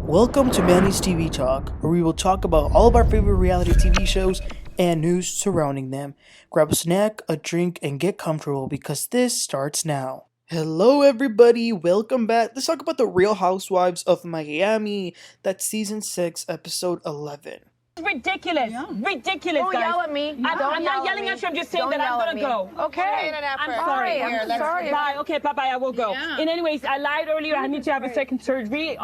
Welcome to Manny's TV Talk, where we will talk about all of our favorite reality TV shows and news surrounding them. Grab a snack, a drink, and get comfortable because this starts now. Hello, everybody. Welcome back. Let's talk about the Real Housewives of Miami. That's season 6, episode 11. Ridiculous. Ridiculous, Don't guys. yell at me. I'm not yelling at you. I'm just saying that I'm going to go. Okay. I'm sorry. I'm sorry. Bye. Okay, bye-bye. I will go. Yeah. And anyways, I lied earlier. I need to have a second surgery.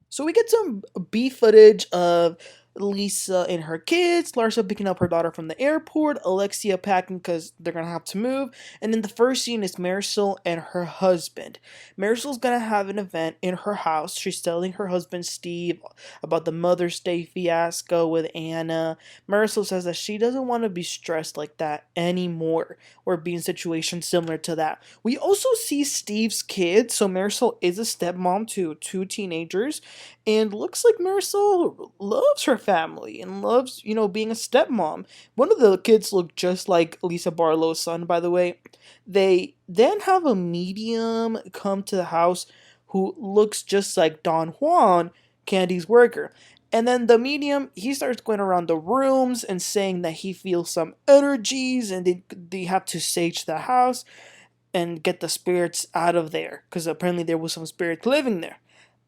So we get some B footage of Lisa and her kids, Larsa picking up her daughter from the airport, Alexia packing because they're going to have to move, and then the first scene is Marysol and her husband. Marysol's going to have an event in her house. She's telling her husband Steve about the Mother's Day fiasco with Anna. Marysol says that she doesn't want to be stressed like that anymore or be in situations similar to that. We also see Steve's kids, so Marysol is a stepmom to 2 teenagers, and looks like Marysol loves her family and loves, being a stepmom. One of the kids look just like Lisa Barlow's son, by the way. They then have a medium come to the house who looks just like Don Juan, Candy's worker. And then the medium, he starts going around the rooms and saying that he feels some energies and they have to sage the house and get the spirits out of there. Because apparently there was some spirits living there.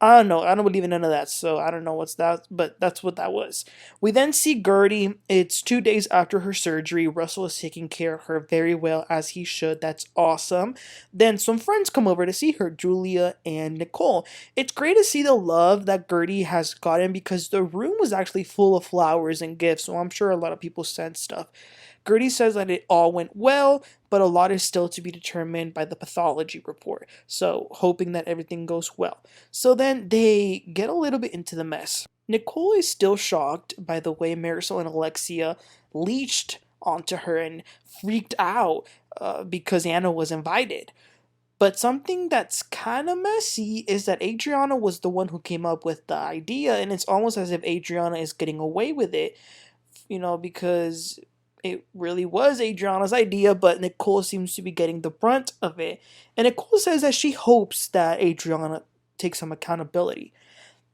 I don't know. I don't believe in none of that, so I don't know what's that, but that's what that was. We then see Guerdy. It's 2 days after her surgery. Russell is taking care of her very well, as he should. That's awesome. Then some friends come over to see her, Julia and Nicole. It's great to see the love that Guerdy has gotten because the room was actually full of flowers and gifts, so I'm sure a lot of people sent stuff. Guerdy says that it all went well, but a lot is still to be determined by the pathology report, so hoping that everything goes well. So then they get a little bit into the mess. Nicole is still shocked by the way Marysol and Alexia leached onto her and freaked out because Anna was invited. But something that's kind of messy is that Adriana was the one who came up with the idea, and it's almost as if Adriana is getting away with it, because it really was Adriana's idea, but Nicole seems to be getting the brunt of it. And Nicole says that she hopes that Adriana takes some accountability.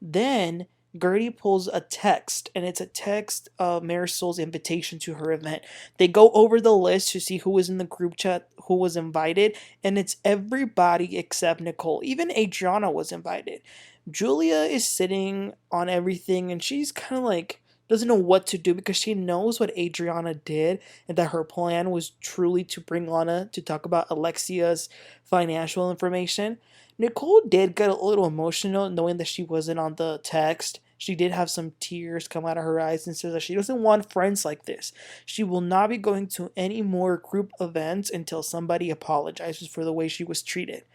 Then Guerdy pulls a text, and it's a text of Marysol's invitation to her event. They go over the list to see who was in the group chat, who was invited, and it's everybody except Nicole. Even Adriana was invited. Julia is sitting on everything, and she's kind of like doesn't know what to do because she knows what Adriana did and that her plan was truly to bring Anna to talk about Alexia's financial information. Nicole did get a little emotional knowing that she wasn't on the text. She did have some tears come out of her eyes and says that she doesn't want friends like this. She will not be going to any more group events until somebody apologizes for the way she was treated.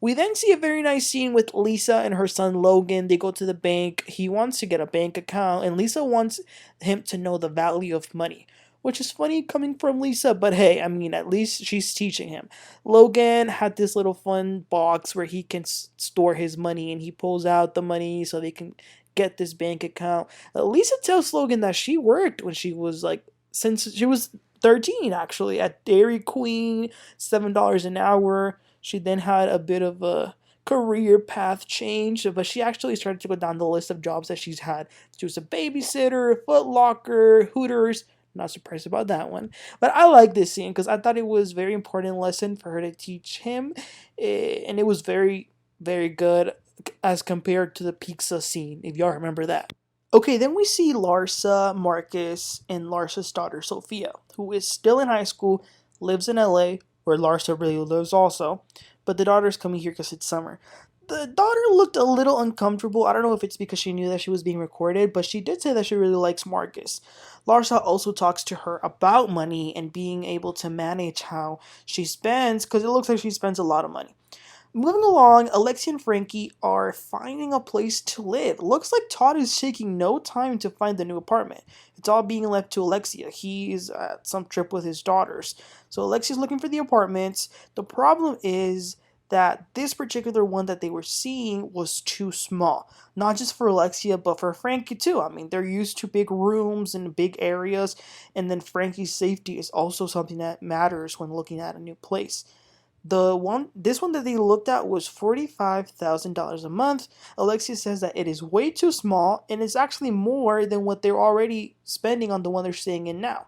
We then see a very nice scene with Lisa and her son Logan. They go to the bank. He wants to get a bank account, and Lisa wants him to know the value of money, which is funny coming from Lisa, but hey, at least she's teaching him. Logan had this little fun box where he can store his money, and he pulls out the money so they can get this bank account. Lisa tells Logan that she worked when she was since she was 13 actually, at Dairy Queen, $7 an hour. She then had a bit of a career path change, but she actually started to go down the list of jobs that she's had. She was a babysitter, Foot Locker, Hooters. Not surprised about that one. But I like this scene because I thought it was a very important lesson for her to teach him. And it was very, very good as compared to the pizza scene, if y'all remember that. Okay, then we see Larsa, Marcus, and Larsa's daughter, Sophia, who is still in high school, lives in LA, where Larsa really lives also. But the daughter's coming here because it's summer. The daughter looked a little uncomfortable. I don't know if it's because she knew that she was being recorded, but she did say that she really likes Marcus. Larsa also talks to her about money and being able to manage how she spends, because it looks like she spends a lot of money. Moving along, Alexia and Frankie are finding a place to live. Looks like Todd is taking no time to find the new apartment. It's all being left to Alexia. He's at some trip with his daughters. So Alexia's looking for the apartments. The problem is that this particular one that they were seeing was too small. Not just for Alexia, but for Frankie too. They're used to big rooms and big areas. And then Frankie's safety is also something that matters when looking at a new place. This one that they looked at was $45,000 a month. Alexia says that it is way too small and it's actually more than what they're already spending on the one they're staying in now.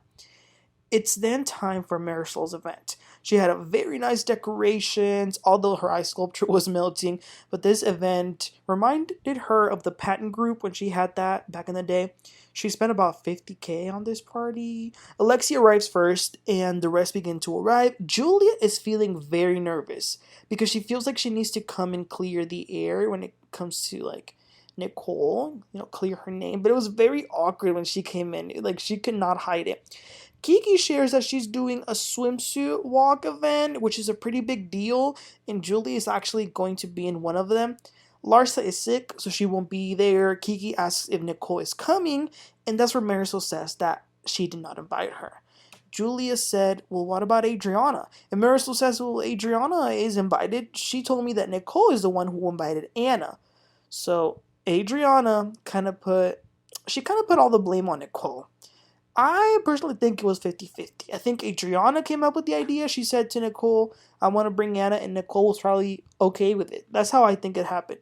It's then time for Marysol's event. She had a very nice decorations, although her ice sculpture was melting. But this event reminded her of the Patton group when she had that back in the day. She spent about 50K on this party. Alexia arrives first, and the rest begin to arrive. Julia is feeling very nervous because she feels like she needs to come and clear the air when it comes to like Nicole, clear her name. But it was very awkward when she came in. Like she could not hide it. Kiki shares that she's doing a swimsuit walk event, which is a pretty big deal, and Julie is actually going to be in one of them. Larsa is sick, so she won't be there. Kiki asks if Nicole is coming, and that's where Marysol says that she did not invite her. Julia said, well, what about Adriana? And Marysol says, well, Adriana is invited. She told me that Nicole is the one who invited Anna. So Adriana kind of put all the blame on Nicole. I personally think it was 50-50. I think Adriana came up with the idea. She said to Nicole, I want to bring Anna, and Nicole was probably okay with it. That's how I think it happened.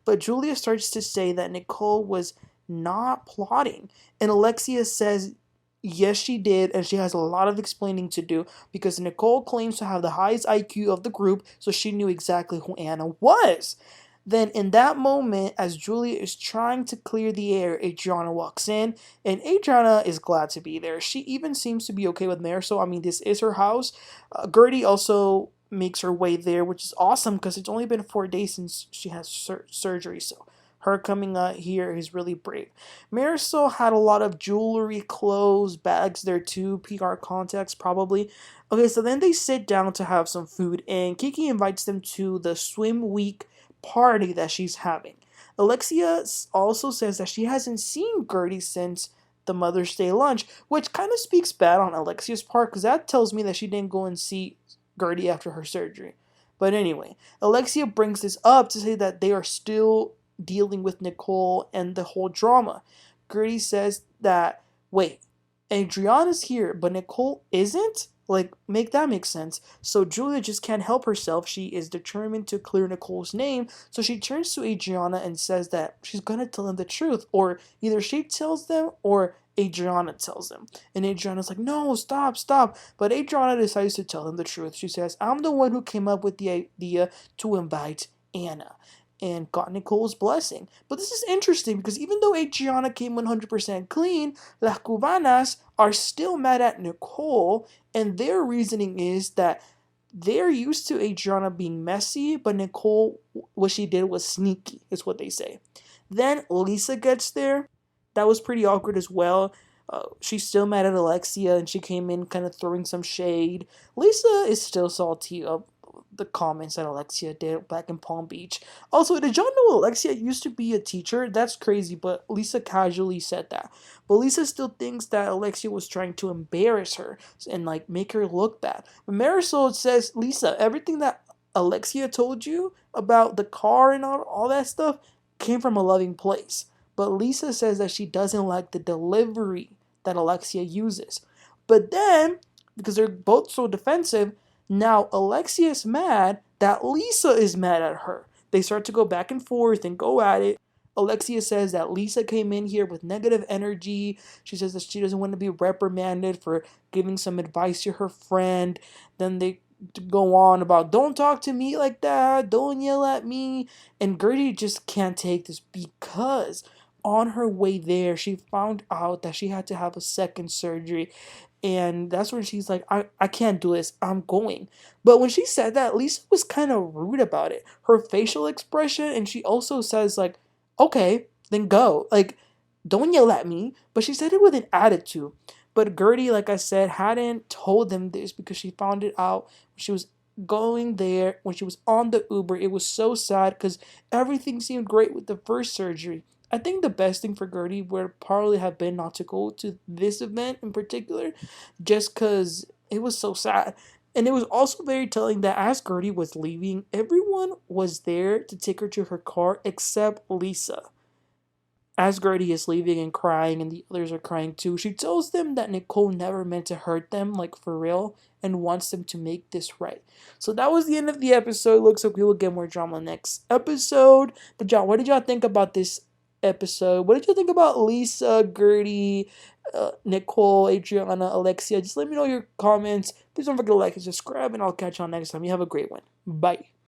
But Julia starts to say that Nicole was not plotting. And Alexia says, yes, she did, and she has a lot of explaining to do because Nicole claims to have the highest IQ of the group, so she knew exactly who Anna was. Then, in that moment, as Julia is trying to clear the air, Adriana walks in, and Adriana is glad to be there. She even seems to be okay with Marysol. I mean, this is her house. Guerdy also makes her way there, which is awesome because it's only been 4 days since she has surgery, so her coming out here is really brave. Marysol had a lot of jewelry, clothes, bags there too, PR contacts probably. Okay, so then they sit down to have some food, and Kiki invites them to the swim week party that she's having. Alexia also says that she hasn't seen Guerdy since the Mother's Day lunch, which kind of speaks bad on Alexia's part because that tells me that she didn't go and see Guerdy after her surgery. But anyway, Alexia brings this up to say that they are still dealing with Nicole and the whole drama. Guerdy says that, wait, Adriana's here, but Nicole isn't? Like, make that make sense. So Julia just can't help herself. She is determined to clear Nicole's name. So she turns to Adriana and says that she's gonna tell them the truth. Or either she tells them or Adriana tells them. And Adriana's like, no, stop, stop. But Adriana decides to tell them the truth. She says, I'm the one who came up with the idea to invite Anna and got Nicole's blessing. But this is interesting because even though Adriana came 100% clean, Las Cubanas are still mad at Nicole, and their reasoning is that they're used to Adriana being messy, but Nicole, what she did was sneaky, is what they say. Then Lisa gets there. That was pretty awkward as well. She's still mad at Alexia, and she came in kind of throwing some shade. Lisa is still salty of the comments that Alexia did back in Palm Beach. Also, did y'all know Alexia used to be a teacher? That's crazy, but Lisa casually said that. But Lisa still thinks that Alexia was trying to embarrass her and like make her look bad. But Marysol says, Lisa, everything that Alexia told you about the car and all that stuff came from a loving place. But Lisa says that she doesn't like the delivery that Alexia uses. But then, because they're both so defensive, now Alexia is mad that Lisa is mad at her. They start to go back and forth and go at it. Alexia says that Lisa came in here with negative energy. She says that she doesn't want to be reprimanded for giving some advice to her friend. Then they go on about, don't talk to me like that, don't yell at me. And Guerdy just can't take this because on her way there, she found out that she had to have a second surgery. And that's when she's like, I can't do this. I'm going. But when she said that, Lisa was kind of rude about it. Her facial expression, and she also says, like, okay, then go. Like, don't yell at me. But she said it with an attitude. But Guerdy, like I said, hadn't told them this because she found it out when she was going there, when she was on the Uber. It was so sad because everything seemed great with the first surgery. I think the best thing for Guerdy would probably have been not to go to this event in particular, just because it was so sad. And it was also very telling that as Guerdy was leaving, everyone was there to take her to her car except Lisa. As Guerdy is leaving and crying, and the others are crying too, she tells them that Nicole never meant to hurt them, like for real, and wants them to make this right. So that was the end of the episode. Looks like we will get more drama next episode. But John, what did y'all think about this episode? What did you think about Lisa, Guerdy, Nicole, Adriana, Alexia? Just let me know your comments. Please don't forget to like and subscribe, and I'll catch y'all next time. You have a great one. Bye.